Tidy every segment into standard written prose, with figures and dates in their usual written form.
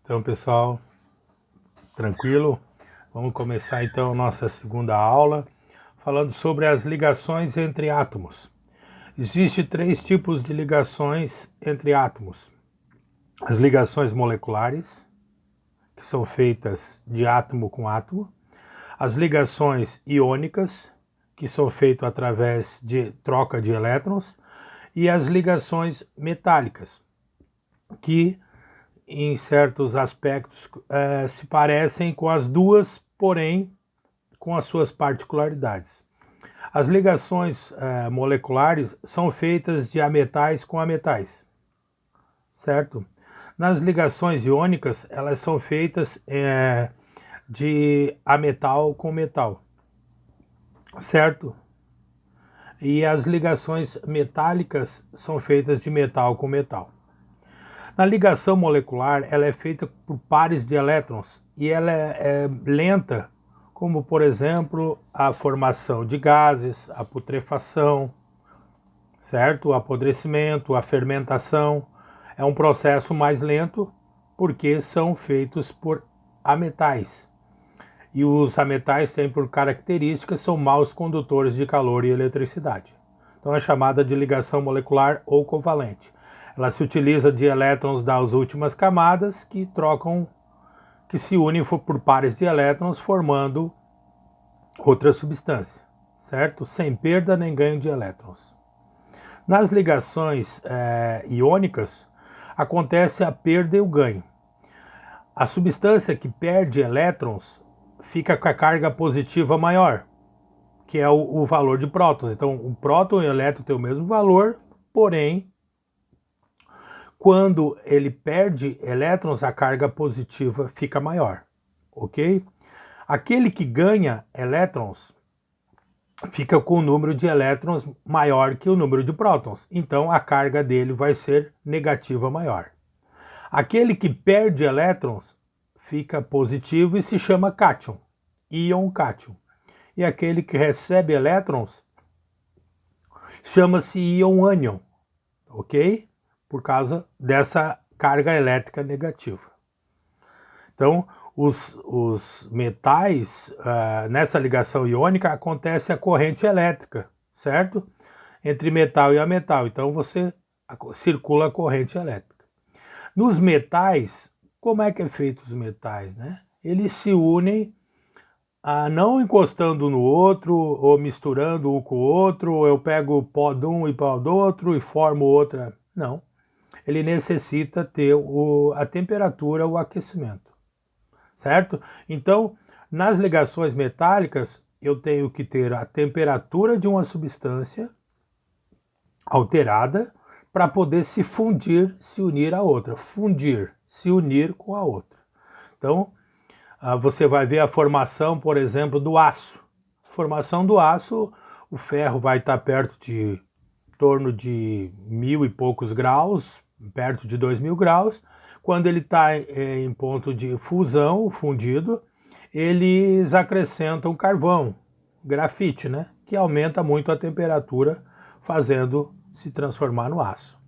Então, pessoal, tranquilo? Vamos começar então nossa segunda aula falando sobre as ligações entre átomos. Existem três tipos de ligações entre átomos. As ligações moleculares, que são feitas de átomo com átomo. As ligações iônicas, que são feitas através de troca de elétrons. E as ligações metálicas, que em certos aspectos se parecem com as duas, porém com as suas particularidades. As ligações moleculares são feitas de ametais com ametais, certo? Nas ligações iônicas, elas são feitas de ametal com metal, certo? E as ligações metálicas são feitas de metal com metal. Na ligação molecular, ela é feita por pares de elétrons e ela é lenta, como, por exemplo, a formação de gases, a putrefação, certo? O apodrecimento, a fermentação. É um processo mais lento porque são feitos por ametais. E os ametais têm por característica são maus condutores de calor e eletricidade. Então é chamada de ligação molecular ou covalente. Ela se utiliza de elétrons das últimas camadas que se unem por pares de elétrons formando outra substância, certo? Sem perda nem ganho de elétrons. Nas ligações iônicas acontece a perda e o ganho. A substância que perde elétrons fica com a carga positiva maior, que é o valor de prótons. Então o próton e o elétron têm o mesmo valor, porém quando ele perde elétrons, a carga positiva fica maior, ok? Aquele que ganha elétrons fica com o número de elétrons maior que o número de prótons, então a carga dele vai ser negativa maior. Aquele que perde elétrons fica positivo e se chama cátion, íon cátion. E aquele que recebe elétrons chama-se íon ânion, ok? Por causa dessa carga elétrica negativa. Então, os metais, nessa ligação iônica, acontece a corrente elétrica, certo? Entre metal e ametal. Então, circula a corrente elétrica. Nos metais, como é que é feito os metais, né? Eles se unem não encostando no outro, ou misturando um com o outro, ou eu pego o pó de um e pó do outro e formo outra. Não. Ele necessita ter a temperatura, o aquecimento, certo? Então, nas ligações metálicas, eu tenho que ter a temperatura de uma substância alterada para poder se fundir, se unir à outra. Fundir, se unir com a outra. Então, você vai ver a formação, por exemplo, do aço. Formação do aço, o ferro vai estar perto de em torno de 1000 e poucos graus, perto de 2000 graus. Quando ele está em ponto de fusão, fundido, eles acrescentam carvão, grafite, né? Que aumenta muito a temperatura, fazendo se transformar no aço.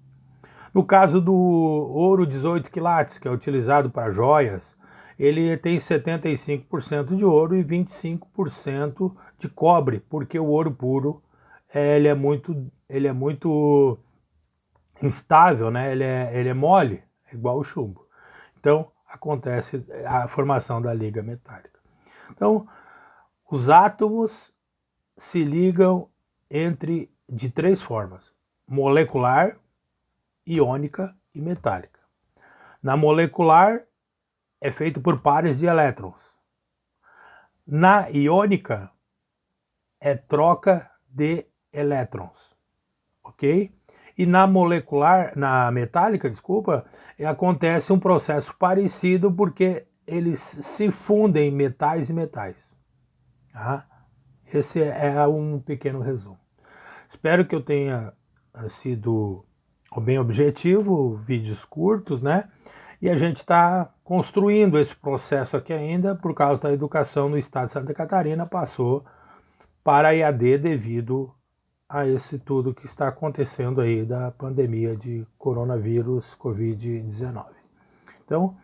No caso do ouro 18 quilates, que é utilizado para joias, ele tem 75% de ouro e 25% de cobre, porque o ouro puro ele é muito instável, né? Ele é mole, é igual o chumbo. Então acontece a formação da liga metálica. Então os átomos se ligam de três formas: molecular, iônica e metálica. Na molecular é feito por pares de elétrons. Na iônica é troca de elétrons, ok? E na metálica, acontece um processo parecido porque eles se fundem metais e metais. Tá? Esse é um pequeno resumo. Espero que eu tenha sido bem objetivo, vídeos curtos, né? E a gente está construindo esse processo aqui ainda por causa da educação no estado de Santa Catarina, passou para a EAD devido a esse tudo que está acontecendo aí da pandemia de coronavírus Covid-19. Então,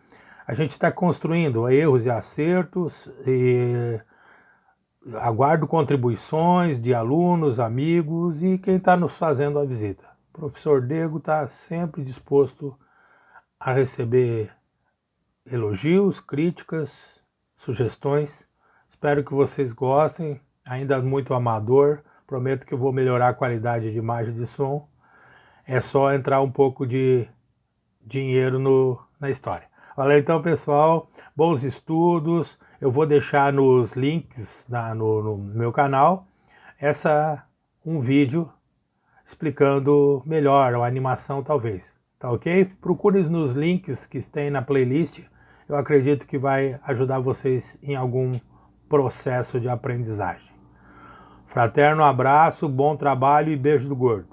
A gente está construindo erros e acertos e aguardo contribuições de alunos, amigos e quem está nos fazendo a visita. O professor Diego está sempre disposto a receber elogios, críticas, sugestões. Espero que vocês gostem. Ainda muito amador. Prometo que eu vou melhorar a qualidade de imagem e de som. É só entrar um pouco de dinheiro na história. Valeu então, pessoal. Bons estudos. Eu vou deixar nos links no meu canal um vídeo explicando melhor, a animação talvez. Tá ok? Procure nos links que tem na playlist. Eu acredito que vai ajudar vocês em algum processo de aprendizagem. Fraterno abraço, bom trabalho e beijo do gordo.